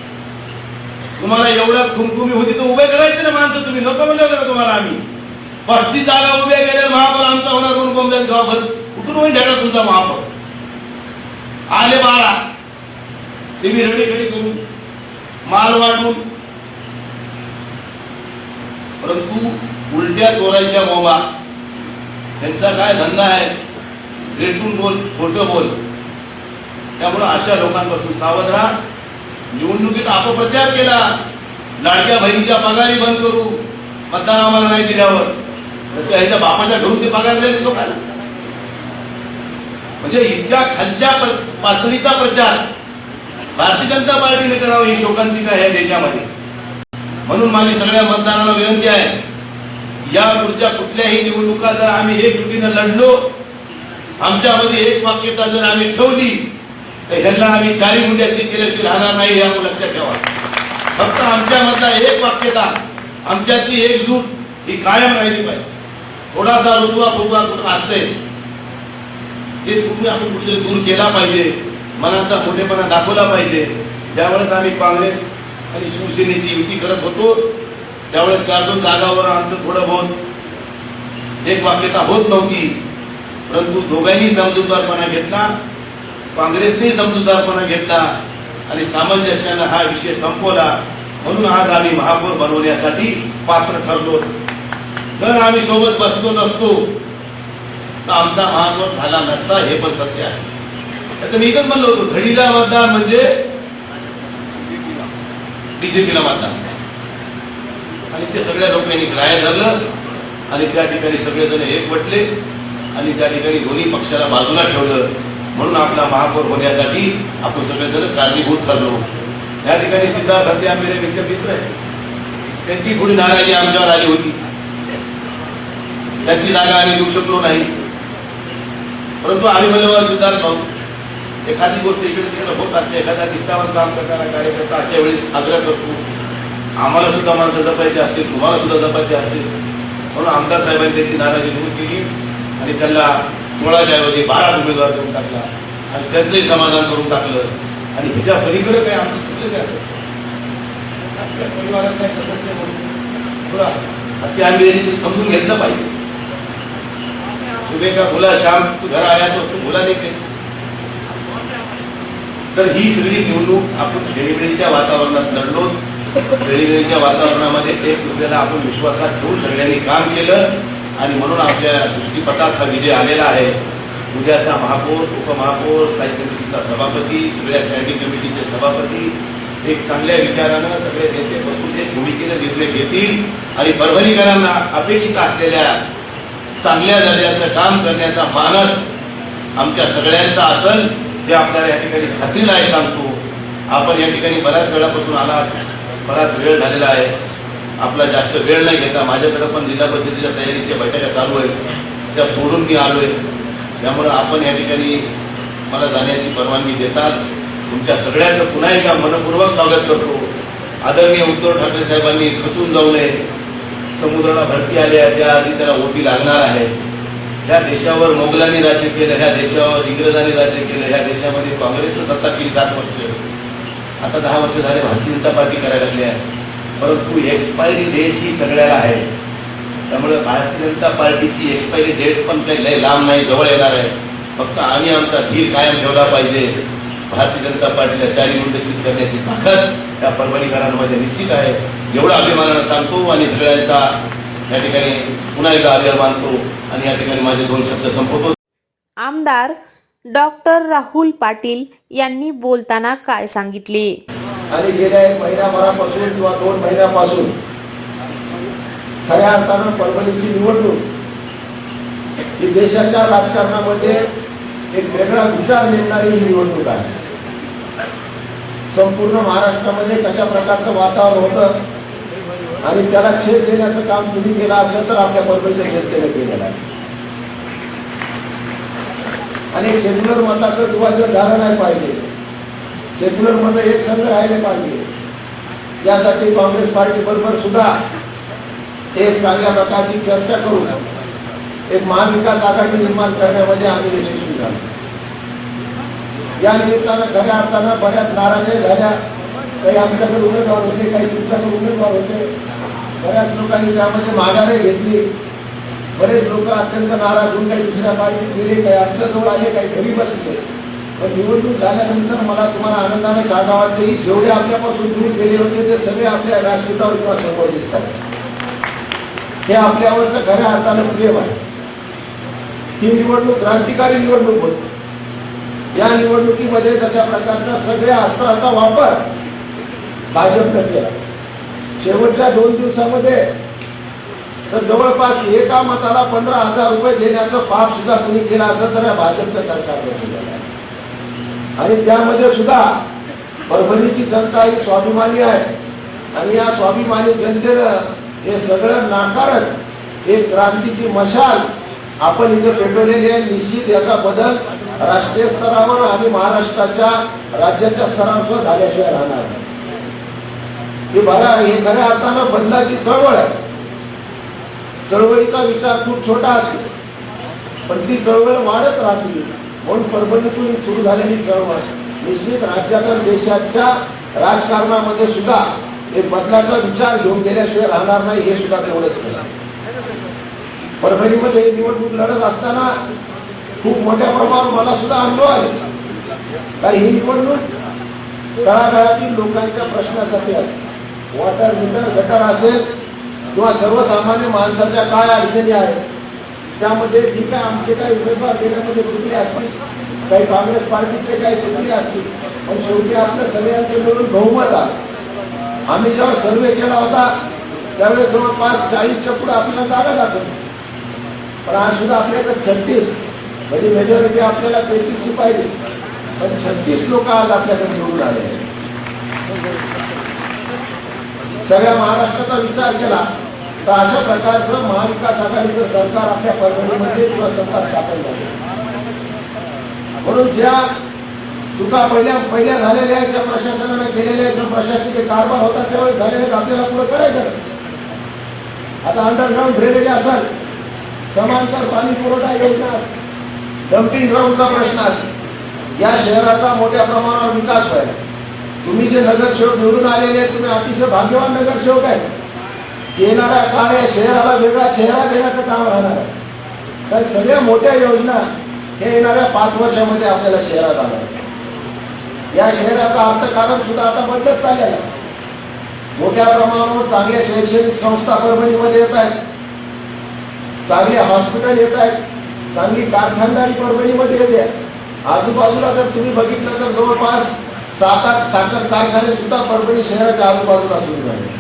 तुम्हाला एवढं खुमखुमी होती तर उभे करायचे ना माणसं, तुम्ही नको म्हणले होते का तुम्हाला आम्ही? 35 जागा उभे गेले, महापौर आमचा होणार म्हणून कोण गावभर कुठून होईल ढाका तुमचा महापौर? आले 12, तुम्ही रडीखडी करून माल वाटून, परंतु उलट्या चोरायच्या बोंबा त्यांचा काय धंदा आहे, रेटून बोल, खोटं बोल. त्यामुळे अशा लोकांपासून सावध राहा. निवडणुकीत अपप्रचार केला, लाडक्या बहिणीच्या पगारी बंद करू, मतदान आम्हाला नाही दिल्यावर, तसं ह्याच्या बापाच्या घरून ते पगार दिले लोकांना. म्हणजे इतक्या खालच्या पातळीचा प्रचार भारतीय जनता पार्टीने करावा ही शोकांतिका आहे देशामध्ये. म्हणून माझी सगळ्या मतदारांना विनंती आहे, या पुढच्या कुठल्याही निवडणुका जर आम्ही एकजुटीनं लढलो, आमच्यामध्ये एक वाक्यता जर आम्ही ठेवली तर ह्यांना आम्ही 4 मुंड्याची केल्याशिवाय राहणार नाही, या लक्षात ठेवा. फक्त आमच्यामधला एक वाक्यता, आमच्यातली एकजूट ही कायम राहिली पाहिजे. थोडासा रुसवा फुगवा असते ते तुम्ही आपण कुठे दूर केला पाहिजे, मनाचा मोठेपणा दाखवला पाहिजे. ज्यावेळेस आम्ही काँग्रेस आणि शिवसेनेची युती करत होतो त्यावेळेस 4-2 जागावर आमचं थोडं बहुत एक वाक्यता होत नव्हती, परंतु दोघांनी समजूतदारपणा घेतला, काँग्रेसने समजूतदारपणा घेतला आणि सामंजस्यानं हा विषय संपवला. म्हणून आज आम्ही महापौर बनवण्यासाठी पात्र ठरलो. जर आम्ही सोबत बसलो नसतो तर आमचा महापौर झाला नसता, हे पण सत्य आहे. आता मी इथंच म्हणलो होतो, घडीला मतदान म्हणजे बीजेपीला मतदान, आणि ते सगळ्या लोकांनी ग्राह्य धरलं आणि त्या ठिकाणी सगळेजण एकवटले आणि त्या ठिकाणी दोन्ही पक्षाला बाजूला ठेवलं. म्हणून आपला महापौर होण्यासाठी आपण सगळेजण कारणीभूत ठरलो. या ठिकाणी सिद्धार्थ हत्ते आंबेरे मित्र आहे, त्यांची थोडी नाराजी आमच्यावर आली होती, त्यांची जागा आम्ही देऊ शकलो नाही. परंतु आम्ही म्हणलं सिद्धार्थ भाऊ, एखादी गोष्ट इकडे तिकडे होत असते, एखादा निष्ठावान काम करणारा कार्यकर्ता अशा वेळेस आग्रह करतो, आम्हाला सुद्धा माणसं जपायची असतील, तुम्हाला सुद्धा जपायचे असतील. म्हणून आमदार साहेबांनी त्यांची नाराजी दूर केली आणि त्यांना 16च्या ऐवजी 12 उमेदवार देऊन टाकला आणि त्यांचंही समाधान करून टाकलं. आणि ह्याच्या पलीकडे काय आमचं चुकलं काय? आपल्या परिवारात काय सदस्य म्हणून आम्ही समजून घेतलं पाहिजे. सुबह का बोला शाम तू घर आया तो तू बोला नाही. तर ही सगळी निवडणूक आपण खेळीमेळीच्या वातावरणात लढलो. खेळीमेळीच्या वातावरणामध्ये एक दुसऱ्याला आपण विश्वासात ठेवून सगळ्यांनी काम केलं आणि म्हणून आपल्या दृष्टीपटात हा विजय आलेला आहे. उद्याचा महापौर, उपमहापौर, स्थायी समितीचा सभापती, सगळ्या स्टँडिंग कमिटीचे सभापती एक चांगल्या विचारानं सगळे नेते बसून एक भूमिकेने निर्णय घेतील आणि परभणीकरांना अपेक्षित असलेल्या चांगल्या दर्जाचं काम करण्याचा मानस आमच्या सगळ्यांचा असेल ते आपल्याला या ठिकाणी खात्रीला आहे सांगतो. आपण या ठिकाणी बऱ्याच वेळापासून आलात, बराच वेळ झालेला आहे. आपला जास्त वेळ नाही घेता, माझ्याकडे पण जिल्हा परिषदेच्या तयारीच्या बैठका चालू आहेत, त्या सोडून मी आलोय. त्यामुळे आपण या ठिकाणी मला जाण्याची परवानगी देताल. तुमच्या सगळ्यांचं पुन्हा एकदा मनपूर्वक स्वागत करतो. आदरणीय उद्धव ठाकरे साहेबांनी खचून जाऊ नये, समुद्राला भरती आली आहे त्याआधी त्याला ओटी लागणार आहे. ह्या देशावर मोगलांनी राज्य केलं, ह्या देशावर इंग्रजांनी राज्य केलं, ह्या देशामध्ये काँग्रेसनं सत्ता केली 7 वर्ष. आता 10 वर्ष झाले भारतीय जनता पार्टी करायला लागली आहे. परंतु एक्सपायरी डेट ही सगळ्याला आहे. त्यामुळे भारतीय जनता पार्टीची एक्सपायरी डेट पण काही लय लांब नाही, जवळ येणार आहे. फक्त आम्ही आमचा धीर कायम ठेवला पाहिजे. भारतीय जनता पार्टीला 4 गुंठे करण्याची ताकद या परभणीकरांमध्ये निश्चित आहे. एवढा अभिमानानं सांगतो आणि सगळ्यांचा या ठिकाणी पुन्हा एकदा आभार मानतो आणि या ठिकाणी माझे 2 शब्द संपवतो. आमदार डॉक्टर राहुल पाटील यांनी बोलताना काय सांगितले. आणि गेल्या 1 महिन्याभरापासून किंवा 2 महिन्यापासून खऱ्या अर्थानं परभणीची निवडणूक ही देशाच्या राजकारणामध्ये एक वेगळा विचार निर्णणारी ही निवडणूक आहे. संपूर्ण महाराष्ट्रामध्ये कशा प्रकारचं वातावरण होतं आणि त्याला छेद देण्याचं काम तुम्ही केलं असेल तर आपल्या परभणीच्या जनतेने केलेलं आहे. आणि सेक्युलर मताचं विभाजन झालं नाही पाहिजे. सेक्युलर मध्ये एक संघ राहिले पाहिजे. यासाठी काँग्रेस पार्टी बरोबर सुद्धा एक चांगल्या प्रकारची चर्चा करून एक महाविकास आघाडी निर्माण करण्यामध्ये आम्ही यशस्वी झालो. या निमित्तानं खऱ्या अर्थानं बऱ्याच नाराजी झाल्या. काही आमच्याकडे उमेदवार होते, काही तुमच्याकडे उमेदवार होते. बऱ्याच लोकांनी त्यामध्ये माघारे घेतली. बरेच लोक अत्यंत नाराज होऊन काही दुसऱ्या पार्टीत गेले, काही आमच्याजवळ आले, काही घरी बसले. पण निवडणूक झाल्यानंतर मला तुम्हाला आनंदाने सांगावं वाटतं की जेवढे आपल्यापासून दूर गेले होते ते सगळे आपल्या व्यासपीठावर किंवा समोर दिसतात. हे आपल्यावरचं खऱ्या अर्थानं प्रेम आहे. ही निवडणूक क्रांतिकारी निवडणूक होती. या निवडणुकीमध्ये जशा प्रकारचा सगळ्या अस्त्राचा वापर भाजपनं केला. शेवटच्या 2 दिवसामध्ये तर जवळपास एका मताला 15,000 रुपये देण्याचं पाप सुद्धा कुणी केलं असं तर या भाजपच्या सरकारनं केलं. आणि त्यामध्ये सुद्धा परभणीची जनता ही स्वाभिमानी आहे आणि या स्वाभिमानी जनतेनं हे सगळं नाकारत एक क्रांतीची मशाल आपण इथे पेटवलेली आहे. निश्चित याचा बदल राष्ट्रीय स्तरावर आणि महाराष्ट्राच्या राज्याच्या स्तरावर झाल्याशिवाय राहणार नाही. हे बघा, हे खऱ्या अर्थानं बदलाची चळवळ आहे. चळवळीचा विचार खूप छोटा असतो पण ती चळवळ वाढत राहते. म्हणून परभणीतून सुरू झालेली चळवळ निश्चित राज्याच्या देशाच्या राजकारणामध्ये सुद्धा एक बदलाचा विचार घेऊन गेल्याशिवाय राहणार नाही. हे सुद्धा तेवढंच केलं. परभणीमध्ये निवडणूक लढत असताना खूप मोठ्या प्रमाणावर मला सुद्धा अनुभव आले. कारण ही निवडणूक तळागाळातील लोकांच्या प्रश्नासाठी आहे. वॉटर मीटर गटर असेल किंवा सर्वसामान्य माणसाच्या काय अडचणी आहेत त्यामध्ये ठीक आहे आमचे काही उमेदवार देण्यामध्ये चुकले असतील, काही काँग्रेस पार्टीचे काही चुकले असतील, पण शेवटी आपल्या सगळ्यांचे मिळून बहुमत आहे. आम्ही जेव्हा सर्वे केला होता त्यावेळेस जवळपास 40च्या पुढे आपल्याला जागा दाखवली. पण आज सुद्धा आपल्याकडे 36 म्हणजे मेजॉरिटी आपल्याला 33ची पाहिजे पण 36 लोक आज आपल्याकडे निवडून आले. सगळ्या महाराष्ट्राचा विचार केला तर अशा प्रकारचं महाविकास आघाडीचं सरकार आपल्या परभणीमध्ये किंवा सत्ता स्थापन झाली. म्हणून ज्या चुका पहिल्या झालेल्या आहेत, ज्या प्रशासनाने केलेल्या आहेत, जो प्रशासकीय कारभार होता त्यावेळेस झालेले आपल्याला पुढे करायचं. आता अंडरग्राऊंड ड्रेनेज असेल, समांतर पाणी पुरवठा योजना, डम्पिंग ग्राउंडचा प्रश्न असेल, या शहराचा मोठ्या प्रमाणावर विकास व्हायला. तुम्ही जे नगरसेवक निवडून आलेले आहेत तुम्ही अतिशय भाग्यवान नगरसेवक आहेत. येणाऱ्या काळ या शहराला वेगळा चेहरा देण्याचं काम राहणार आहे. तर सगळ्या मोठ्या योजना हे येणाऱ्या 5 वर्षामध्ये आपल्याला शहरात आल्या. या शहराचा अर्थकारण सुद्धा आता बदलत चाललेला आहे. मोठ्या प्रमाणावर चांगल्या शैक्षणिक संस्था परभणीमध्ये येत आहेत, चांगले हॉस्पिटल येत आहेत, चांगली कारखानदारी परभणीमध्ये येते. आजूबाजूला जर तुम्ही बघितलं तर जवळपास 7-8 साखर कारखाने सुद्धा परभणी शहराच्या आजूबाजूला सुरू झाले.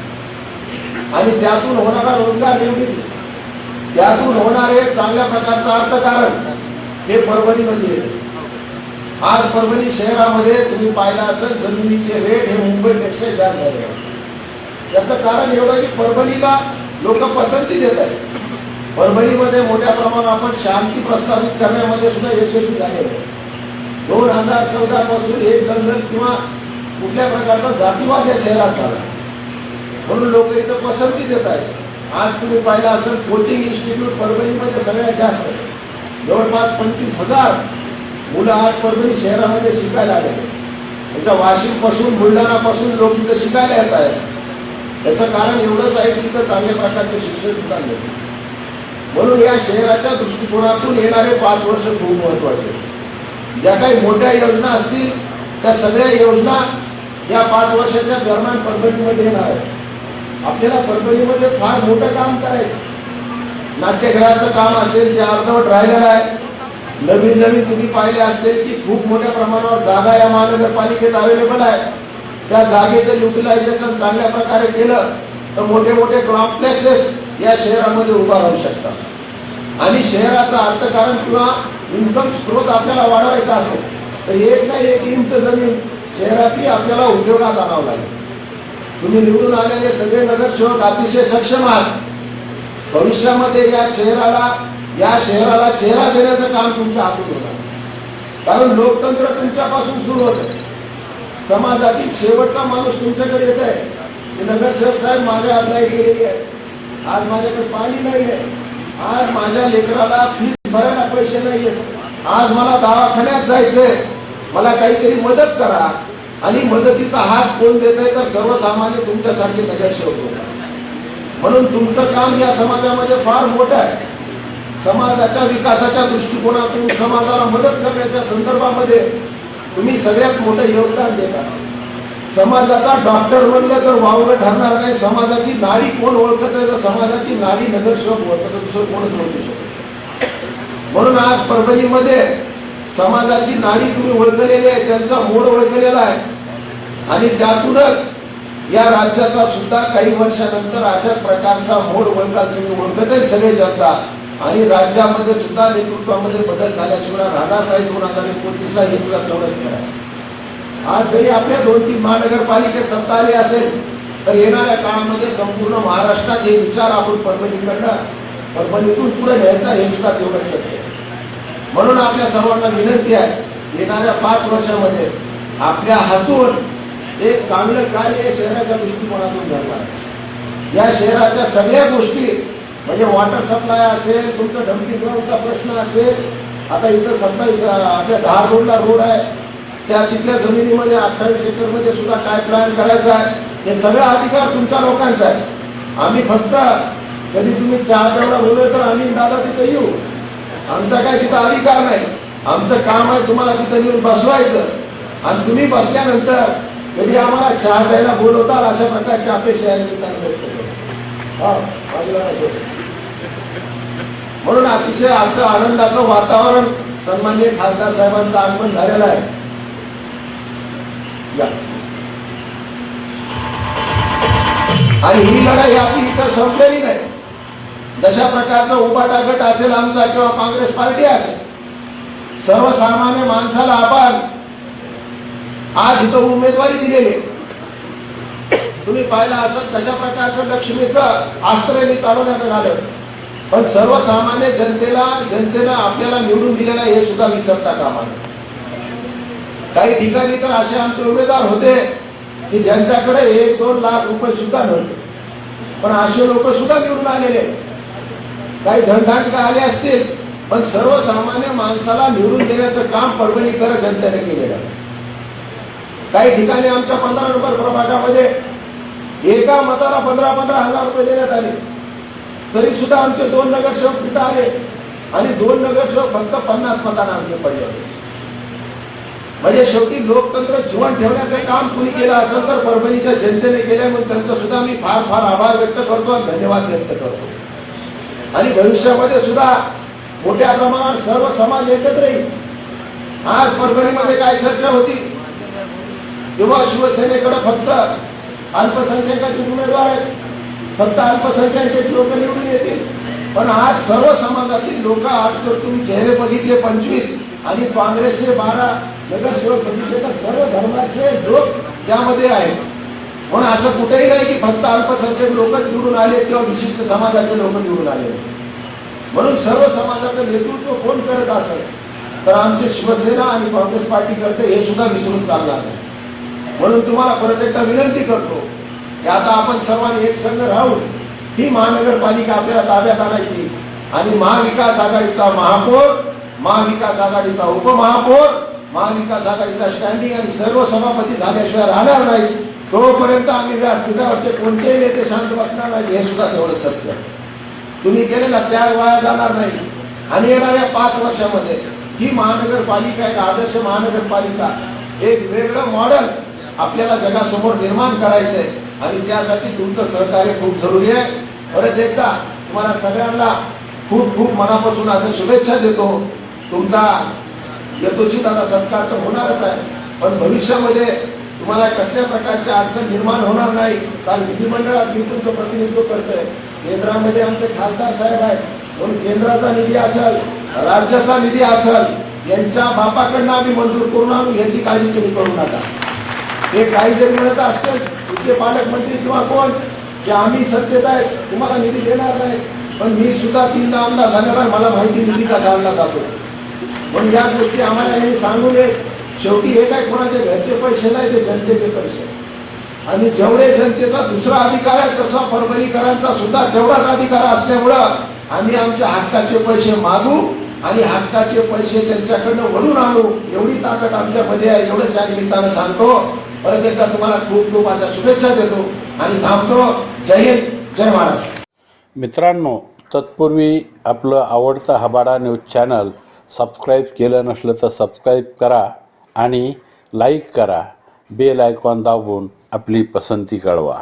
आणि त्यातून होणारा रोजगार निर्मिती, त्यातून होणारे चांगल्या प्रकारचं अर्थकारण हे परभणीमध्ये येते. आज परभणी शहरामध्ये तुम्ही पाहिलं असेल जमिनीचे रेट हे मुंबईपेक्षा जास्त झाले. याचं कारण एवढं की परभणीला लोक पसंती देत आहेत. परभणीमध्ये मोठ्या प्रमाणात आपण शांती प्रस्थापित करण्यामध्ये सुद्धा यशस्वी झालेले आहे. 2014 पासून एक दंगल किंवा कुठल्या प्रकारचा जातीवाद या शहरात झाला म्हणून लोक इथं पसंती देत आहेत. आज तुम्ही पाहिलं असेल कोचिंग इन्स्टिट्यूट परभणीमध्ये सगळ्यात जास्त, जवळपास 25,000 मुलं आज परभणी शहरामध्ये शिकायला आले. त्याच्या वाशिम पासून बुलढाणा पासून लोक इथं शिकायला येत आहेत. त्याचं कारण एवढंच आहे की इथं चांगल्या प्रकारचे शिक्षण सुद्धा मिळते. म्हणून या शहराच्या दृष्टिकोनातून येणारे 5 वर्ष खूप महत्वाचे. ज्या काही मोठ्या योजना असतील त्या सगळ्या योजना या 5 वर्षाच्या दरम्यान परभणीमध्ये येणार आहेत. आपल्याला परभणीमध्ये फार मोठं काम करायचं. नाट्यगृहाचं काम असेल जे अर्धवट राहिलेलं आहे. नवीन तुम्ही पाहिले असतील की खूप मोठ्या प्रमाणावर जागा या महानगरपालिकेत अवेलेबल आहे. त्या जागेचं युटिलायझेशन चांगल्या प्रकारे केलं तर मोठे मोठे कॉम्प्लेक्सेस या शहरामध्ये उभा राहू शकतात. आणि शहराचा अर्थकारण किंवा इन्कम स्रोत आपल्याला वाढवायचा असेल तर एक ना एक इंच जमीन शहरातली आपल्याला उद्योगात आणावं लागेल. तुम्ही निवडून आलेले सगळे नगरसेवक अतिशय सक्षम आहात. भविष्यामध्ये या शहराला चेहरा देण्याचं काम तुमच्या हातून होणार. कारण लोकतंत्र तुमच्यापासून सुरू होतं. समाजातील शेवटचा माणूस तुमच्याकडे येत आहे. नगरसेवक साहेब माझ्या आज लाईट गेलेली आहे, आज माझ्याकडे पाणी नाही आहे, आज माझ्या लेकराला फीस भरायला पैसे नाहीये, आज मला दवाखान्यात जायचंय, मला काहीतरी मदत करा. आणि मदतीचा हात कोण देत आहे तर सर्वसामान्य तुमच्यासारखे नगरसेवक होतात. म्हणून तुमचं काम या समाजामध्ये फार मोठं आहे. समाजाच्या विकासाच्या दृष्टिकोनातून समाजाला मदत करण्याच्या संदर्भामध्ये तुम्ही सगळ्यात मोठं योगदान देता. समाजाचा डॉक्टर म्हणलं तर वावरं ठरणार नाही. समाजाची नाडी कोण ओळखत आहे तर समाजाची नाडी नगरसेवक ओळखत, दुसरं कोणच ओळखू शकत. म्हणून आज परभणीमध्ये समाजाची नाडी तुम्ही ओळखलेली आहे, त्यांचा मोड ओळखलेला आहे. आणि त्यातूनच या राज्याचा सुद्धा काही वर्षानंतर अशाच प्रकारचा मोड ओळखा तुम्ही ओळखत आहे सगळे जनता. आणि राज्यामध्ये सुद्धा नेतृत्वामध्ये बदल झाल्याशिवाय राहणार नाही. 2029ला हे तुला तेवढंच करायचं. आज जरी आपल्या 2-3 महानगरपालिकेत सत्ता आली असेल तर येणाऱ्या काळामध्ये संपूर्ण महाराष्ट्रात हे विचार आपण परभणीतून पुढे न्यायचा हे सुद्धा तेवढंच शक्य आहे. म्हणून आपल्या सर्वांना विनंती आहे, येणाऱ्या 5 वर्षामध्ये आपल्या हातून एक चांगलं कार्य शहराच्या दृष्टिकोनातून घडणार. या शहराच्या सगळ्या गोष्टी म्हणजे वॉटर सप्लाय असेल, तुमचं डम्पिंग ग्राउंडचा प्रश्न असेल, आता इथं 27 आपल्या 10 रोडला रोड आहे, त्या तिथल्या जमिनीमध्ये 28 एकरमध्ये सुद्धा काय प्लॅन करायचा आहे हे सगळा अधिकार तुमच्या लोकांचा आहे. आम्ही फक्त कधी तुम्ही चहा प्यायला बोलवलं तर आम्ही दादा तिथे येऊ, आमचा काय तिथं अधिकार नाही. आमचं काम आहे तुम्हाला तिथं येऊन बसवायचं आणि तुम्ही बसल्यानंतर कधी आम्हाला चहा प्यायला बोलवताल अशा प्रकारची अपेक्षा आहे. म्हणून अतिशय आनंदाचं वातावरण सन्माननीय खासदार साहेबांचं आगमन झालेलं आहे. आणि ही लढाई आपली इथं संपलेली नाही. जशा प्रकारचा उभाटा गट असेल आमचा किंवा काँग्रेस पार्टी असेल, सर्वसामान्य माणसाला आपण आज इथं उमेदवारी दिलेली. तुम्ही पाहिलं असं कशा प्रकारचं लक्ष्मीचं आश्रय चालवण्यात आलं. पण सर्वसामान्य जनतेनं आपल्याला निवडून दिलेलं हे सुद्धा विसरता कामा नये. काही ठिकाणी तर असे आमचे उमेदवार होते की ज्यांच्याकडे 1-2 लाख रुपये सुद्धा नव्हते, पण असे लोक सुद्धा निवडून आलेले. काही धनधानका आले असतील, पण सर्वसामान्य माणसाला निवडून देण्याचं काम परभणीकर जनतेने केलेलं आहे. काही ठिकाणी आमच्या 15 नंबर प्रभागामध्ये एका मताला 15,000 रुपये देण्यात आले, तरी सुद्धा आमचे 2 नगरसेवक तिथं आले आणि 2 नगरसेवक फक्त 50 मतांना आमचे पडले होते. म्हणजे शेवटी लोकतंत्र जीवन ठेवण्याचं काम कुणी केलं असेल तर परभणीच्या जनतेने केलं. म्हणून त्यांचा सुद्धा मी फार फार आभार व्यक्त करतो आणि धन्यवाद व्यक्त करतो. आणि भविष्यामध्ये सुद्धा मोठ्या प्रमाणात सर्व समाज एकत्र येईल. आज परभणीमध्ये काय चर्चा होती, किंवा शिवसेनेकडे फक्त अल्पसंख्याकाचे उमेदवार आहेत, फक्त अल्पसंख्याकाचे लोक निवडून येतील. पण आज सर्व समाजातील लोक, आज तर तुम्ही चेहरे बघितले 25 आणि काँग्रेसचे 12 नगरसेवक बघितले तर सर्व धर्माचे लोक त्यामध्ये आहेत. म्हणून असं कुठेही नाही की फक्त अल्पसंख्याक लोकच निवडून आले किंवा विशिष्ट समाजाचे लोक निवडून आले. म्हणून सर्व समाजाचं नेतृत्व कोण करत असेल तर आमची शिवसेना आणि काँग्रेस पार्टी करते हे सुद्धा विसरून चालणार नाही. म्हणून तुम्हाला परत एकदा विनंती करतो की आता आपण सर्वांनी एक संघ राहून ही महानगरपालिका आपल्याला ताब्यात आणायची आणि महाविकास आघाडीचा महापौर, महाविकास आघाडीचा उपमहापौर, महाविकास आघाडीचा स्टँडिंग आणि सर्व सभापती झाल्याशिवाय राहणार नाही. तोपर्यंत आम्ही व्यासपीठावरचे कोणतेही नेते शांत बसणार नाही, हे सुद्धा तेवढं सत्य. तुम्ही केलेला त्याग वाया जाणार नाही आणि येणाऱ्या 5 वर्षामध्ये ही महानगरपालिका एक आदर्श महानगरपालिका, एक वेगळं मॉडेल आपल्याला जगासमोर निर्माण करायचंय आणि त्यासाठी तुमचं सहकार्य खूप जरुरी आहे. परत एकदा तुम्हाला सगळ्यांना खूप खूप मनापासून असं शुभेच्छा देतो. तुमचा यथोचित आता सत्कार तर होणारच आहे, पण भविष्यामध्ये तुम्हाला कसल्या प्रकारच्या अडचण निर्माण होणार नाही. कारण विधिमंडळात मी तुमचं प्रतिनिधित्व करतोय. केंद्रामध्ये आमचे खासदार साहेब आहेत, म्हणून केंद्राचा निधी असेल, राज्याचा निधी असेल, यांच्या बापाकडनं आम्ही मंजूर करून आणू, याची काळजी तुम्ही करू नका. हे काही जरी म्हणत असतील तुमचे पालकमंत्री किंवा कोण की आम्ही सत्तेत आहेत, तुम्हाला निधी देणार नाही, पण मी सुद्धा 3दा आमदार झाल्यावर आहे, मला माहिती निधी कसा आणला जातो. म्हणून या गोष्टी आम्हाला यांनी सांगू नये. शेवटी हे काय कोणाचे घरचे पैसे नाही, ते जनतेचे पैसे आणि जेवढे जनतेचा दुसरा अधिकार आहे तसा परभणीकरांचा सुद्धा तेवढाच अधिकार असल्यामुळं आम्ही आमच्या हक्काचे पैसे मागू आणि हक्काचे पैसे त्यांच्याकडनं वळून आणू, एवढी ताकद आमच्यामध्ये आहे. एवढंच या निमित्तानं सांगतो. परत एकदा तुम्हाला खूप खूप अशा शुभेच्छा देतो आणि थांबतो. जय हिंद, जय महाराष्ट्र. मित्रांनो, तत्पूर्वी आपलं आवडतं हबाडा न्यूज चॅनल सबस्क्राईब केलं नसलं तर सबस्क्राईब करा आणि लाईक करा. बेल आयकॉन दाबून आपली पसंती कळवा.